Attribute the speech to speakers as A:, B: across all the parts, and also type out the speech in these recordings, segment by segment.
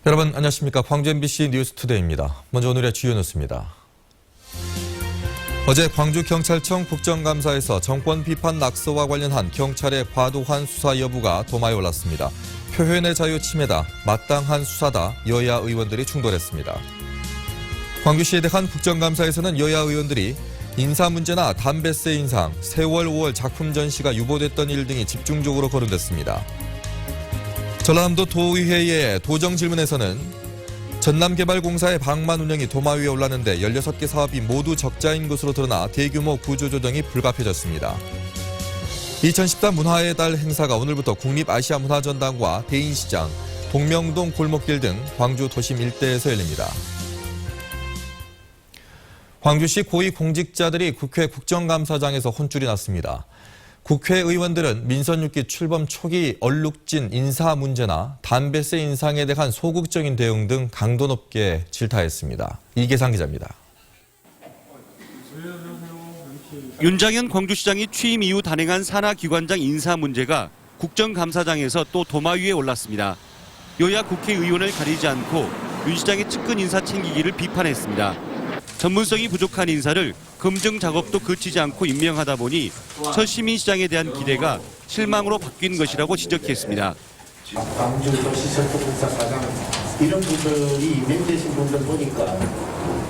A: 여러분 안녕하십니까. 광주 MBC 뉴스투데이입니다. 먼저 오늘의 주요 뉴스입니다. 어제 광주경찰청 국정감사에서 정권 비판 낙서와 관련한 경찰의 과도한 수사 여부가 도마에 올랐습니다. 표현의 자유 침해다, 마땅한 수사다, 여야 의원들이 충돌했습니다. 광주시에 대한 국정감사에서는 여야 의원들이 인사 문제나 담뱃세 인상, 세월 5월 작품 전시가 유보됐던 일 등이 집중적으로 거론됐습니다. 전라남도 도의회의 도정 질문에서는 전남개발공사의 방만 운영이 도마 위에 올랐는데 16개 사업이 모두 적자인 것으로 드러나 대규모 구조조정이 불가피해졌습니다. 2014 문화의 달 행사가 오늘부터 국립아시아문화전당과 대인시장, 동명동 골목길 등 광주 도심 일대에서 열립니다. 광주시 고위공직자들이 국회 국정감사장에서 혼쭐이 났습니다. 국회의원들은 민선 6기 출범 초기 얼룩진 인사 문제나 담뱃세 인상에 대한 소극적인 대응 등 강도 높게 질타했습니다. 이계상 기자입니다.
B: 윤장현 광주시장이 취임 이후 단행한 산하기관장 인사 문제가 국정감사장에서 또 도마 위에 올랐습니다. 여야 국회의원을 가리지 않고 윤 시장의 측근 인사 챙기기를 비판했습니다. 전문성이 부족한 인사를 검증 작업도 그치지 않고 임명하다 보니 첫 시민시장에 대한 기대가 실망으로 바뀐 것이라고 지적했습니다.
C: 광주도시설계공사과장 이런 분들이 임명되신 분들 보니까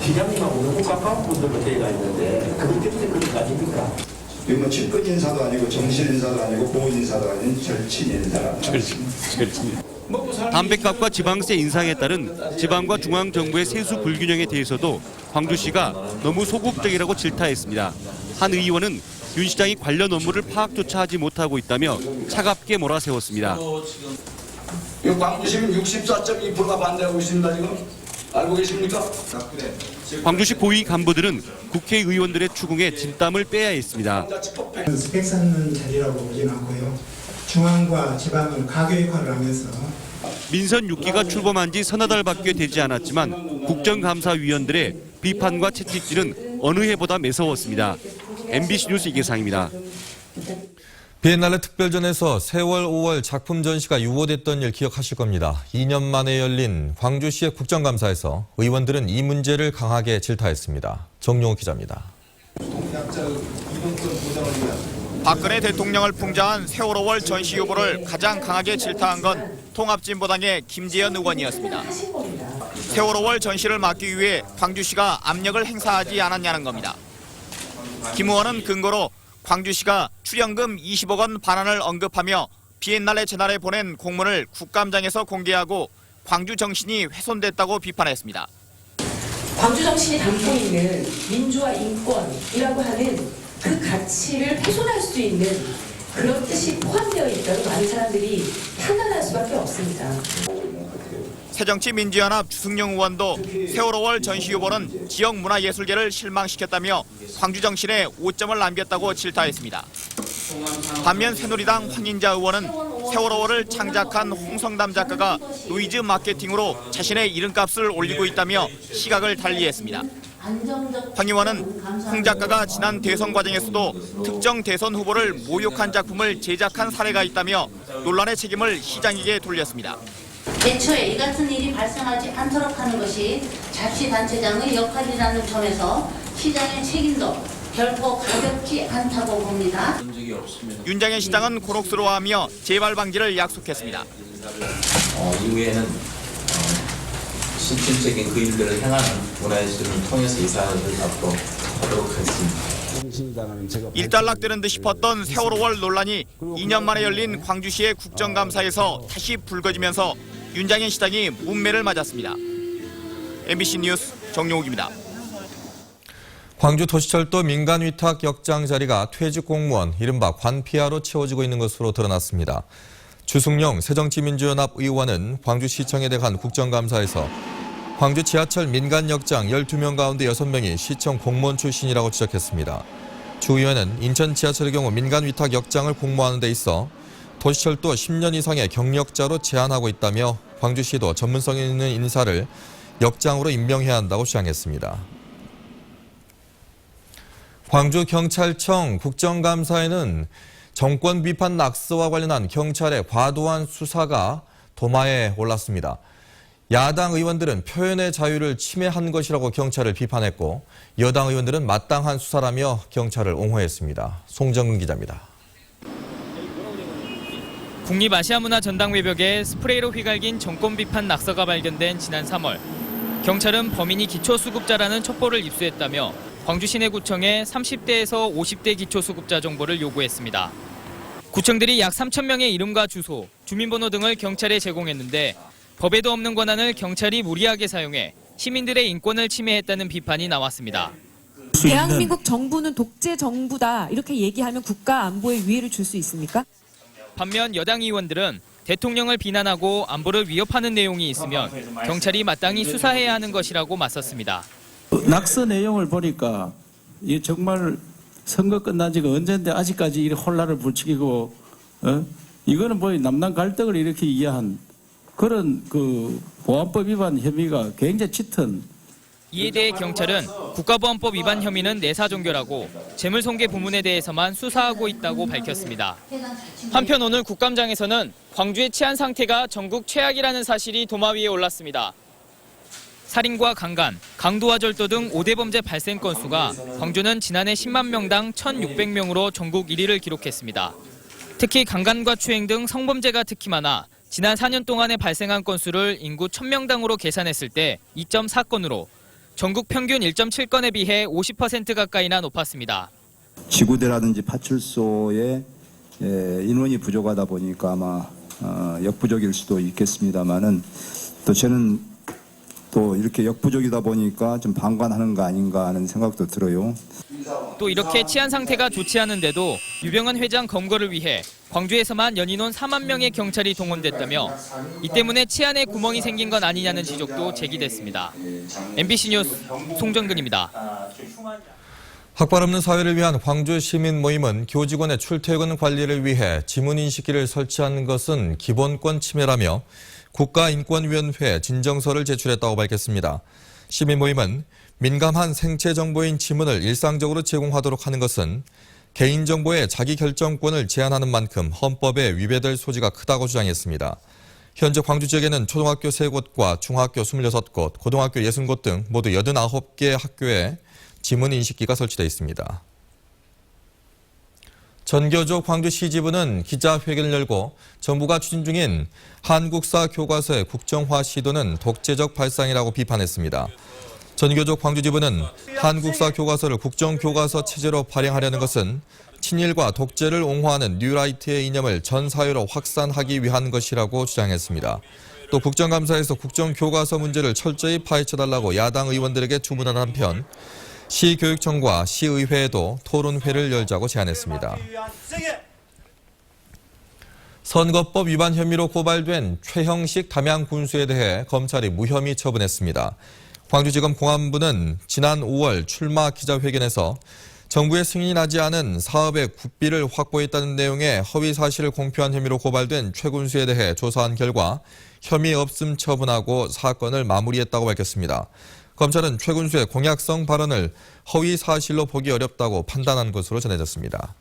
C: 시장님하고 너무 가까운 분들로 되어가 있는데 그것 때문에 그런 거 아닙니까?
D: 뭐 측근 인사도 아니고 정실 인사도 아니고 보훈 인사도 아닌 절친 인사라.
B: 담뱃값과 지방세 인상에 따른 지방과 중앙정부의 세수 불균형에 대해서도 광주시가 너무 소극적이라고 질타했습니다. 한 의원은 윤 시장이 관련 업무를 파악조차 하지 못하고 있다며 차갑게 몰아세웠습니다.
E: 광주시민 64.2%가 반대하고 있습니다. 지금 알고 계십니까?
B: 광주시 고위 간부들은 국회의원들의 추궁에 진땀을 빼야 했습니다.
F: 스펙 쌓는 자리라고 보진 않고요. 중앙과 지방은 가교 역할을 하면서
B: 민선 6기가 출범한 지 서너 달밖에 되지 않았지만 국정감사위원들의 비판과 채찍질은 어느 해보다 매서웠습니다. MBC 뉴스 이계상입니다.
A: 비엔날레 특별전에서 세월 5월 작품 전시가 유보됐던 일 기억하실 겁니다. 2년 만에 열린 광주시의 국정감사에서 의원들은 이 문제를 강하게 질타했습니다. 정용호 기자입니다.
G: 박근혜 대통령을 풍자한 세월 5월 전시 유보를 가장 강하게 질타한 건 통합진보당의 김재현 의원이었습니다. 세월 5월 전시를 막기 위해 광주시가 압력을 행사하지 않았냐는 겁니다. 김 의원은 근거로 광주시가 출연금 20억 원 반환을 언급하며 비엔날레 재단에 보낸 공문을 국감장에서 공개하고 광주 정신이 훼손됐다고 비판했습니다.
H: 광주 정신이 담겨 있는 민주화 인권이라고 하는 그 가치를 훼손할 수 있는 그런 뜻이 포함되어 있다고 많은 사람들이 판단할 수밖에 없습니다.
G: 새정치민주연합 주승용 의원도 세월 5월 전시 유보는 지역 문화예술계를 실망시켰다며 광주 정신에 오점을 남겼다고 질타했습니다. 반면 새누리당 황인자 의원은 세월 5월을 창작한 홍성담 작가가 노이즈 마케팅으로 자신의 이름값을 올리고 있다며 시각을 달리했습니다. 황 의원은 홍 작가가 지난 대선 과정에서도 특정 대선 후보를 모욕한 작품을 제작한 사례가 있다며 논란의 책임을 시장에게 돌렸습니다.
I: 애초에 이 같은 일이 발생하지 않도록 하는 것이 자치단체장의 역할이라는 점에서 시장의 책임도 결코 가볍지 않다고 봅니다.
G: 윤장현 시장은 곤혹스러워하며 재발 방지를 약속했습니다.
J: 이후에는 실질적인 그 일들을 행하는 문화예술을 통해서 이 사안을 앞으로 하도록 하겠습니다.
G: 일단락되는 듯 싶었던 세월 5월 논란이 2년 만에 열린 광주시의 국정감사에서 다시 불거지면서 윤장현 시장이 문매를 맞았습니다. MBC 뉴스 정용욱입니다.
A: 광주 도시철도 민간위탁 역장 자리가 퇴직 공무원, 이른바 관피아로 채워지고 있는 것으로 드러났습니다. 주승용 새정치민주연합 의원은 광주시청에 대한 국정감사에서 광주 지하철 민간역장 12명 가운데 6명이 시청 공무원 출신이라고 지적했습니다. 주 의원은 인천 지하철의 경우 민간위탁 역장을 공모하는 데 있어 도시철도 10년 이상의 경력자로 제한하고 있다며 광주시도 전문성 있는 인사를 역장으로 임명해야 한다고 주장했습니다. 광주경찰청 국정감사에는 정권 비판 낙서와 관련한 경찰의 과도한 수사가 도마에 올랐습니다. 야당 의원들은 표현의 자유를 침해한 것이라고 경찰을 비판했고 여당 의원들은 마땅한 수사라며 경찰을 옹호했습니다. 송정근 기자입니다.
K: 국립아시아문화전당 외벽에 스프레이로 휘갈긴 정권 비판 낙서가 발견된 지난 3월. 경찰은 범인이 기초수급자라는 첩보를 입수했다며 광주 시내구청에 30대에서 50대 기초수급자 정보를 요구했습니다. 구청들이 약 3천 명의 이름과 주소, 주민번호 등을 경찰에 제공했는데 법에도 없는 권한을 경찰이 무리하게 사용해 시민들의 인권을 침해했다는 비판이 나왔습니다.
L: 대한민국 정부는 독재 정부다 이렇게 얘기하면 국가 안보에 위해를 줄 수 있습니까?
K: 반면 여당 의원들은 대통령을 비난하고 안보를 위협하는 내용이 있으면 경찰이 마땅히 수사해야 하는 것이라고 맞섰습니다.
J: 낙서 내용을 보니까 이게 정말 선거 끝난 지가 언젠데 아직까지 이 혼란을 부추기고 이거는 뭐 남남 갈등을 이렇게 이해한 그런 그 보안법 위반 혐의가 굉장히 짙은.
K: 이에 대해 경찰은 국가보안법 위반 혐의는 내사종결하고 재물손괴 부문에 대해서만 수사하고 있다고 밝혔습니다. 한편 오늘 국감장에서는 광주의 치안 상태가 전국 최악이라는 사실이 도마 위에 올랐습니다. 살인과 강간, 강도와 절도 등 5대 범죄 발생 건수가 광주는 지난해 10만 명당 1,600명으로 전국 1위를 기록했습니다. 특히 강간과 추행 등 성범죄가 특히 많아 지난 4년 동안에 발생한 건수를 인구 1,000명당으로 계산했을 때 2.4건으로 전국 평균 1.7건에 비해 50% 가까이나 높았습니다.
D: 지구대라든지 파출소에 인원이 부족하다 보니까 아마 역부족일 수도 있겠습니다만은 또 저는 또 이렇게 역부족이다 보니까 좀 방관하는 거 아닌가 하는 생각도 들어요.
K: 또 이렇게 치안 상태가 좋지 않은데도 유병헌 회장 검거를 위해 광주에서만 연인원 4만 명의 경찰이 동원됐다며 이 때문에 치안에 구멍이 생긴 건 아니냐는 지적도 제기됐습니다. MBC 뉴스 송정근입니다.
A: 학벌 없는 사회를 위한 광주 시민 모임은 교직원의 출퇴근 관리를 위해 지문인식기를 설치하는 것은 기본권 침해라며 국가인권위원회에 진정서를 제출했다고 밝혔습니다. 시민 모임은 민감한 생체 정보인 지문을 일상적으로 제공하도록 하는 것은 개인정보의 자기결정권을 제한하는 만큼 헌법에 위배될 소지가 크다고 주장했습니다. 현재 광주 지역에는 초등학교 3곳과 중학교 26곳, 고등학교 60곳 등 모두 89개 학교에 지문인식기가 설치되어 있습니다. 전교조 광주시지부는 기자회견을 열고 정부가 추진 중인 한국사 교과서의 국정화 시도는 독재적 발상이라고 비판했습니다. 전교조 광주지부는 한국사 교과서를 국정교과서 체제로 발행하려는 것은 친일과 독재를 옹호하는 뉴라이트의 이념을 전 사회로 확산하기 위한 것이라고 주장했습니다. 또 국정감사에서 국정교과서 문제를 철저히 파헤쳐달라고 야당 의원들에게 주문한 한편 시교육청과 시의회에도 토론회를 열자고 제안했습니다. 선거법 위반 혐의로 고발된 최형식 담양 군수에 대해 검찰이 무혐의 처분했습니다. 광주지검 공안부는 지난 5월 출마 기자회견에서 정부의 승인이 나지 않은 사업의 국비를 확보했다는 내용의 허위 사실을 공표한 혐의로 고발된 최 군수에 대해 조사한 결과 혐의 없음 처분하고 사건을 마무리했다고 밝혔습니다. 검찰은 최 군수의 공약성 발언을 허위 사실로 보기 어렵다고 판단한 것으로 전해졌습니다.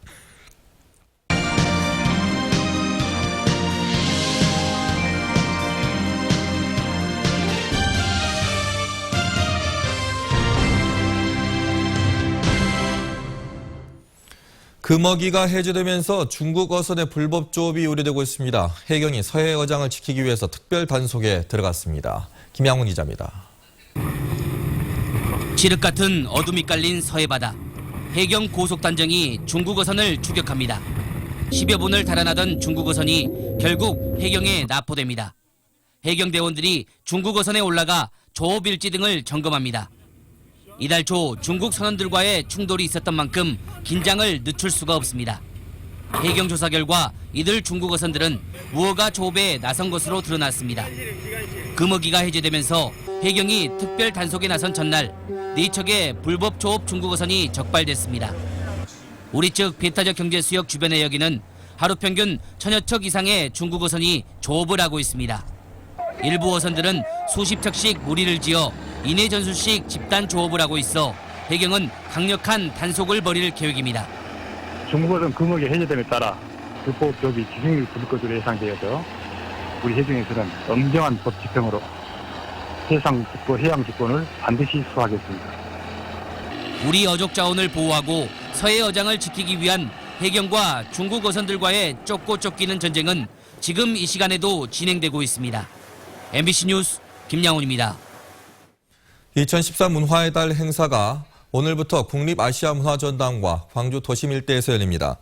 A: 금어기가 해제되면서 중국 어선의 불법 조업이 우려되고 있습니다. 해경이 서해 어장을 지키기 위해서 특별 단속에 들어갔습니다. 김양훈 기자입니다.
M: 칠흑 같은 어둠이 깔린 서해 바다. 해경 고속단정이 중국 어선을 추격합니다. 10여 분을 달아나던 중국 어선이 결국 해경에 납포됩니다. 해경 대원들이 중국 어선에 올라가 조업 일지 등을 점검합니다. 이달 초 중국 선원들과의 충돌이 있었던 만큼 긴장을 늦출 수가 없습니다. 해경 조사 결과 이들 중국 어선들은 무허가 조업에 나선 것으로 드러났습니다. 금어기가 해제되면서 해경이 특별 단속에 나선 전날 4척의 불법 조업 중국 어선이 적발됐습니다. 우리 측 배타적 경제 수역 주변의 여기는 하루 평균 1000여 척 이상의 중국 어선이 조업을 하고 있습니다. 일부 어선들은 수십 척씩 무리를 지어 인해 전술식 집단 조업을 하고 있어 해경은 강력한 단속을 벌일 계획입니다.
N: 중국 어선 금어기 해제됨에 따라 불법 조업이 지중해를 부를 것으로 예상되어서 우리 해경에서는 엄정한 법 집행으로 해상 주권, 해양 주권을 반드시 수호하겠습니다.
M: 우리 어족 자원을 보호하고 서해 어장을 지키기 위한 해경과 중국 어선들과의 쫓고 쫓기는 전쟁은 지금 이 시간에도 진행되고 있습니다. MBC 뉴스 김양훈입니다.
A: 2014 문화의 달 행사가 오늘부터 국립아시아문화전당과 광주 도심 일대에서 열립니다.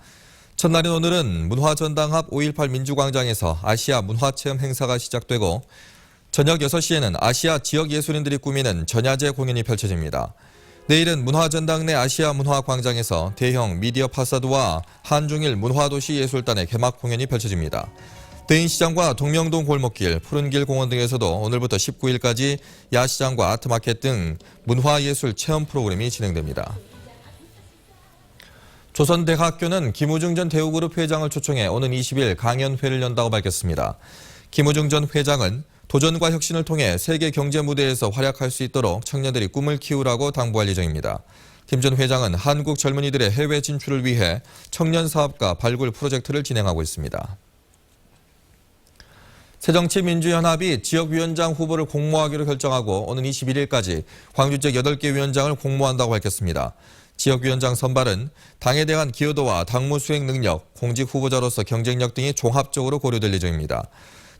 A: 첫날인 오늘은 문화전당 앞 5.18 민주광장에서 아시아 문화체험 행사가 시작되고 저녁 6시에는 아시아 지역 예술인들이 꾸미는 전야제 공연이 펼쳐집니다. 내일은 문화전당 내 아시아 문화광장에서 대형 미디어 파사드와 한중일 문화도시 예술단의 개막 공연이 펼쳐집니다. 대인시장과 동명동 골목길, 푸른길 공원 등에서도 오늘부터 19일까지 야시장과 아트마켓 등 문화예술 체험 프로그램이 진행됩니다. 조선대학교는 김우중 전 대우그룹 회장을 초청해 오는 20일 강연회를 연다고 밝혔습니다. 김우중 전 회장은 도전과 혁신을 통해 세계 경제 무대에서 활약할 수 있도록 청년들이 꿈을 키우라고 당부할 예정입니다. 김 전 회장은 한국 젊은이들의 해외 진출을 위해 청년 사업가 발굴 프로젝트를 진행하고 있습니다. 새정치민주연합이 지역위원장 후보를 공모하기로 결정하고 오는 21일까지 광주 지역 8개 위원장을 공모한다고 밝혔습니다. 지역위원장 선발은 당에 대한 기여도와 당무 수행 능력, 공직 후보자로서 경쟁력 등이 종합적으로 고려될 예정입니다.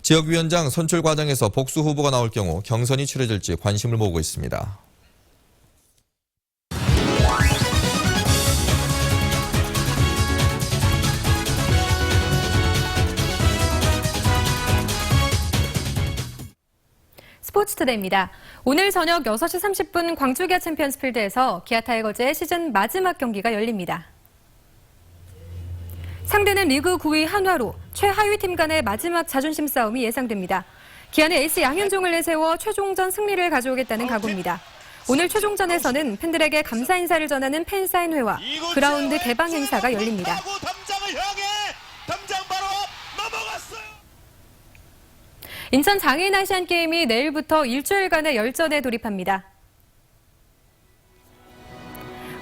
A: 지역위원장 선출 과정에서 복수 후보가 나올 경우 경선이 치러질지 관심을 모으고 있습니다.
O: 스포츠투데이입니다. 오늘 저녁 6시 30분 광주 기아 챔피언스필드에서 기아 타이거즈의 시즌 마지막 경기가 열립니다. 상대는 리그 9위 한화로 최하위 팀 간의 마지막 자존심 싸움이 예상됩니다. 기아는 에이스 양현종을 내세워 최종전 승리를 가져오겠다는 각오입니다. 오늘 최종전에서는 팬들에게 감사 인사를 전하는 팬사인회와 그라운드 개방 행사가 열립니다. 인천 장애인 아시안게임이 내일부터 일주일간의 열전에 돌입합니다.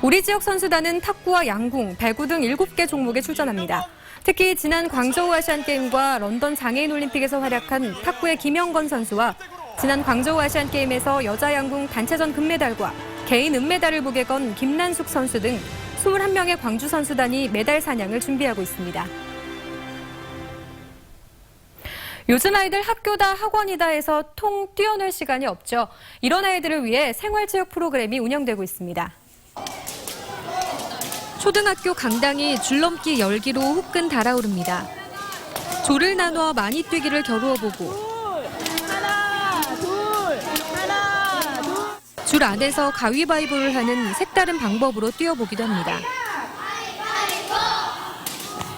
O: 우리 지역 선수단은 탁구와 양궁, 배구 등 7개 종목에 출전합니다. 특히 지난 광저우 아시안게임과 런던 장애인 올림픽에서 활약한 탁구의 김영건 선수와 지난 광저우 아시안게임에서 여자 양궁 단체전 금메달과 개인 은메달을 목에 건 김난숙 선수 등 21명의 광주 선수단이 메달 사냥을 준비하고 있습니다. 요즘 아이들 학교다 학원이다 해서 통 뛰어놀 시간이 없죠. 이런 아이들을 위해 생활체육 프로그램이 운영되고 있습니다. 초등학교 강당이 줄넘기 열기로 후끈 달아오릅니다. 조를 나누어 많이 뛰기를 겨루어보고 줄 안에서 가위바위보를 하는 색다른 방법으로 뛰어보기도 합니다.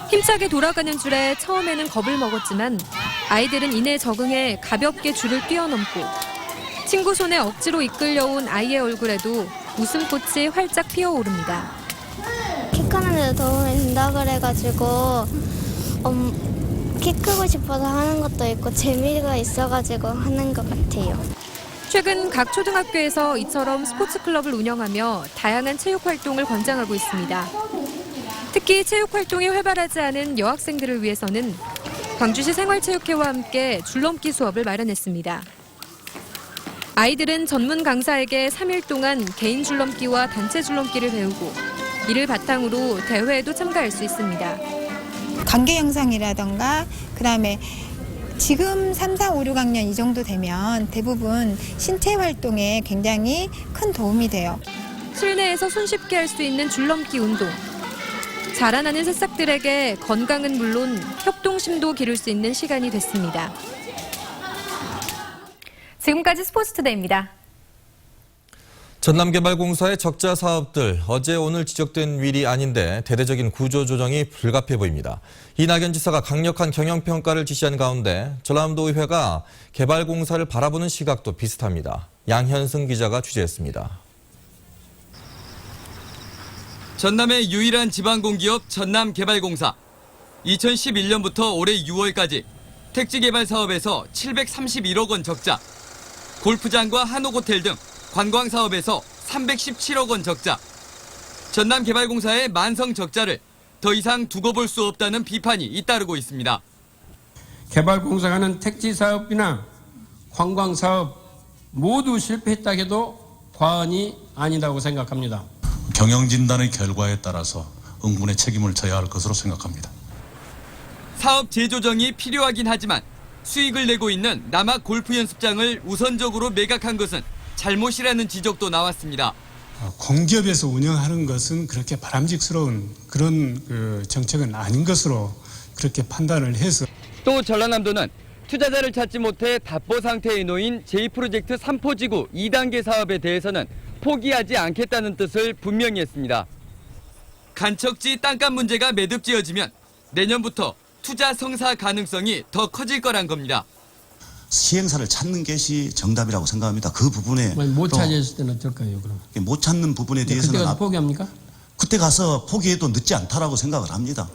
O: 힘차게 돌아가는 줄에 처음에는 겁을 먹었지만 아이들은 이내 적응해 가볍게 줄을 뛰어넘고 친구 손에 억지로 이끌려온 아이의 얼굴에도 웃음꽃이 활짝 피어오릅니다.
P: 키 크는 데 도움이 된다 그래가지고 키 크고 싶어서 하는 것도 있고 재미가 있어가지고 하는 것 같아요.
O: 최근 각 초등학교에서 이처럼 스포츠 클럽을 운영하며 다양한 체육 활동을 권장하고 있습니다. 특히 체육 활동이 활발하지 않은 여학생들을 위해서는 광주시 생활체육회와 함께 줄넘기 수업을 마련했습니다. 아이들은 전문 강사에게 3일 동안 개인 줄넘기와 단체 줄넘기를 배우고 이를 바탕으로 대회에도 참가할 수 있습니다.
Q: 관계 형성이라던가 그다음에 지금 3, 4, 5, 6학년 이 정도 되면 대부분 신체 활동에 굉장히 큰 도움이 돼요.
O: 실내에서 손쉽게 할 수 있는 줄넘기 운동. 자라나는 새싹들에게 건강은 물론 협동심도 기를 수 있는 시간이 됐습니다. 지금까지 스포츠투데이입니다.
A: 전남개발공사의 적자 사업들, 어제 오늘 지적된 일이 아닌데 대대적인 구조조정이 불가피해 보입니다. 이낙연 지사가 강력한 경영평가를 지시한 가운데 전남도의회가 개발공사를 바라보는 시각도 비슷합니다. 양현승 기자가 취재했습니다.
R: 전남의 유일한 지방공기업 전남개발공사. 2011년부터 올해 6월까지 택지개발 사업에서 731억 원 적자, 골프장과 한옥호텔 등 관광사업에서 317억 원 적자. 전남개발공사의 만성 적자를 더 이상 두고 볼 수 없다는 비판이 잇따르고 있습니다.
S: 개발공사가 하는 택지사업이나 관광사업 모두 실패했다 해도 과언이 아니라고 생각합니다.
T: 경영진단의 결과에 따라서 응분의 책임을 져야 할 것으로 생각합니다.
R: 사업 재조정이 필요하긴 하지만 수익을 내고 있는 남학 골프 연습장을 우선적으로 매각한 것은 잘못이라는 지적도 나왔습니다.
U: 공기업에서 운영하는 것은 그렇게 바람직스러운 그런 정책은 아닌 것으로 그렇게 판단을 해서
R: 또 전라남도는 투자자를 찾지 못해 답보 상태에 놓인 제2프로젝트 3포지구 2단계 사업에 대해서는 포기하지 않겠다는 뜻을 분명히 했습니다. 간척지 땅값 문제가 매듭지어지면 내년부터 투자 성사 가능성이 더 커질 거란 겁니다.
V: 시행사를 찾는 것이 정답이라고 생각합니다. 그 부분에
S: 못 찾았을 때는 어떨까요? 그럼
V: 못 찾는 부분에 대해서는
S: 그때 가서 포기합니까?
V: 그때 가서 포기해도 늦지 않다라고 생각을 합니다.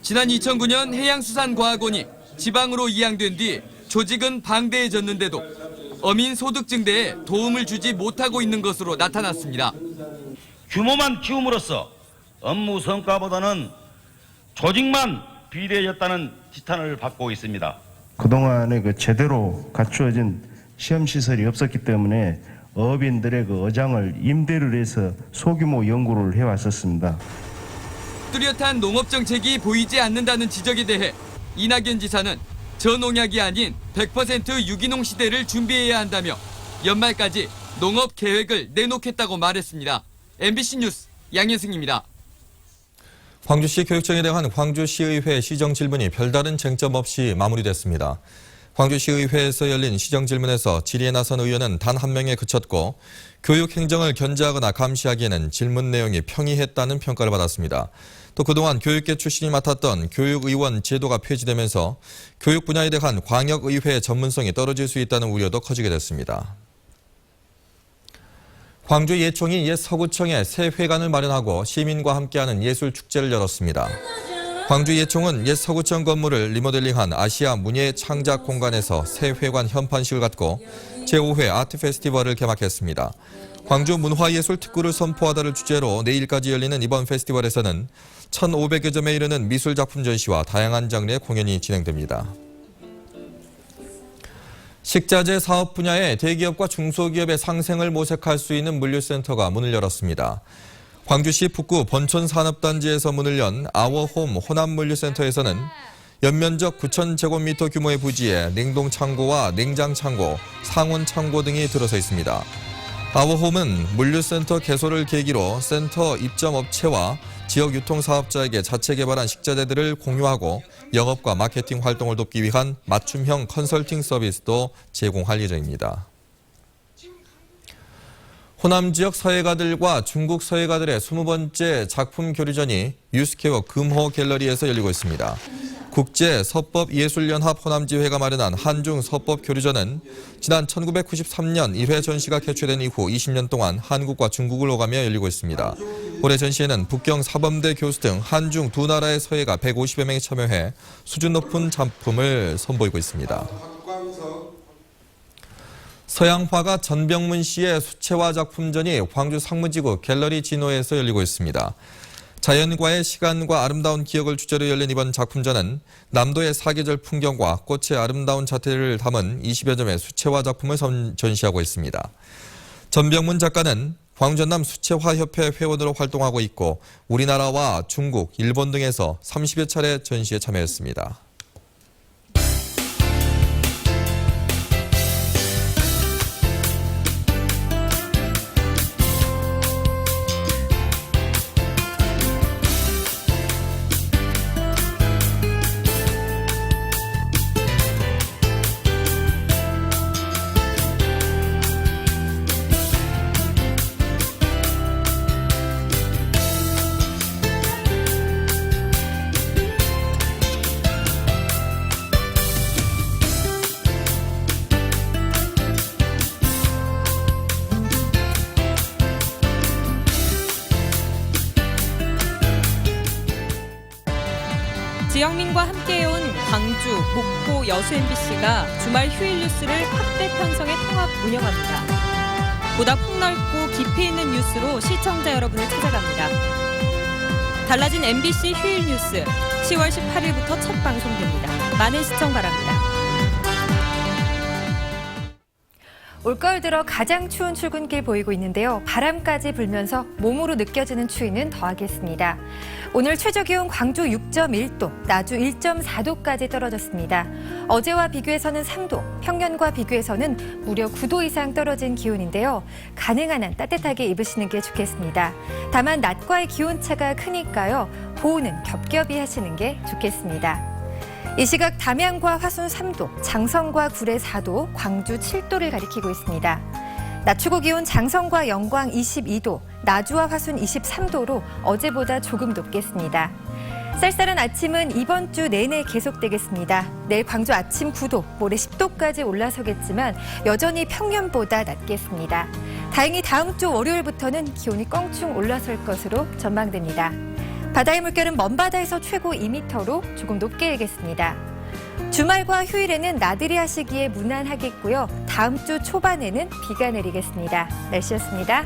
R: 지난 2009년 해양수산과학원이 지방으로 이양된 뒤 조직은 방대해졌는데도 어민 소득 증대에 도움을 주지 못하고 있는 것으로 나타났습니다.
W: 규모만 키움으로써 업무 성과보다는 조직만 비대해졌다는 지탄을 받고 있습니다.
X: 그동안에 제대로 갖추어진 시험시설이 없었기 때문에 어업인들의 어장을 임대를 해서 소규모 연구를 해왔었습니다.
R: 뚜렷한 농업정책이 보이지 않는다는 지적에 대해 이낙연 지사는 저농약이 아닌 100% 유기농 시대를 준비해야 한다며 연말까지 농업 계획을 내놓겠다고 말했습니다. MBC 뉴스 양현승입니다.
A: 광주시 교육청에 대한 광주시의회 시정질문이 별다른 쟁점 없이 마무리됐습니다. 광주시의회에서 열린 시정질문에서 질의에 나선 의원은 단 한 명에 그쳤고 교육행정을 견제하거나 감시하기에는 질문 내용이 평이했다는 평가를 받았습니다. 또 그동안 교육계 출신이 맡았던 교육의원 제도가 폐지되면서 교육 분야에 대한 광역의회의 전문성이 떨어질 수 있다는 우려도 커지게 됐습니다. 광주 예총이 옛 서구청에 새 회관을 마련하고 시민과 함께하는 예술축제를 열었습니다. 광주 예총은 옛 서구청 건물을 리모델링한 아시아 문예 창작 공간에서 새 회관 현판식을 갖고 제5회 아트 페스티벌을 개막했습니다. 광주 문화예술 특구를 선포하다를 주제로 내일까지 열리는 이번 페스티벌에서는 1,500여 점에 이르는 미술 작품 전시와 다양한 장르의 공연이 진행됩니다. 식자재 사업 분야의 대기업과 중소기업의 상생을 모색할 수 있는 물류센터가 문을 열었습니다. 광주시 북구 번촌산업단지에서 문을 연 아워홈 호남물류센터에서는 연면적 9,000제곱미터 규모의 부지에 냉동창고와 냉장창고, 상온창고 등이 들어서 있습니다. 아워홈은 물류센터 개소를 계기로 센터 입점업체와 지역 유통사업자에게 자체 개발한 식자재들을 공유하고 영업과 마케팅 활동을 돕기 위한 맞춤형 컨설팅 서비스도 제공할 예정입니다. 호남 지역 서예가들과 중국 서예가들의 20번째 작품 교류전이 유스케어 금호 갤러리에서 열리고 있습니다. 국제서법예술연합 호남지회가 마련한 한중 서법 교류전은 지난 1993년 1회 전시가 개최된 이후 20년 동안 한국과 중국을 오가며 열리고 있습니다. 올해 전시에는 북경 사범대 교수 등 한중 두 나라의 서예가 150여 명이 참여해 수준 높은 작품을 선보이고 있습니다. 서양 화가 전병문 씨의 수채화 작품전이 광주 상무지구 갤러리 진호에서 열리고 있습니다. 자연과의 시간과 아름다운 기억을 주제로 열린 이번 작품전은 남도의 사계절 풍경과 꽃의 아름다운 자태를 담은 20여 점의 수채화 작품을 전시하고 있습니다. 전병문 작가는 광전남 수채화협회 회원으로 활동하고 있고 우리나라와 중국, 일본 등에서 30여 차례 전시에 참여했습니다.
Y: 지영민과 함께해온 광주, 목포, 여수 MBC가 주말 휴일 뉴스를 확대 편성해 통합 운영합니다. 보다 폭넓고 깊이 있는 뉴스로 시청자 여러분을 찾아갑니다. 달라진 MBC 휴일 뉴스 10월 18일부터 첫 방송됩니다. 많은 시청 바랍니다.
O: 올가을 들어 가장 추운 출근길 보이고 있는데요. 바람까지 불면서 몸으로 느껴지는 추위는 더하겠습니다. 오늘 최저기온 광주 6.1도, 나주 1.4도까지 떨어졌습니다. 어제와 비교해서는 3도, 평년과 비교해서는 무려 9도 이상 떨어진 기온인데요. 가능한 한 따뜻하게 입으시는 게 좋겠습니다. 다만 낮과의 기온차가 크니까요. 보호는 겹겹이 하시는 게 좋겠습니다. 이 시각 담양과 화순 3도, 장성과 구례 4도, 광주 7도를 가리키고 있습니다. 낮 최고 기온 장성과 영광 22도, 나주와 화순 23도로 어제보다 조금 높겠습니다. 쌀쌀한 아침은 이번 주 내내 계속되겠습니다. 내일 광주 아침 9도, 모레 10도까지 올라서겠지만 여전히 평년보다 낮겠습니다. 다행히 다음 주 월요일부터는 기온이 껑충 올라설 것으로 전망됩니다. 바다의 물결은 먼바다에서 최고 2m로 조금 높게 일겠습니다. 주말과 휴일에는 나들이 하시기에 무난하겠고요. 다음 주 초반에는 비가 내리겠습니다. 날씨였습니다.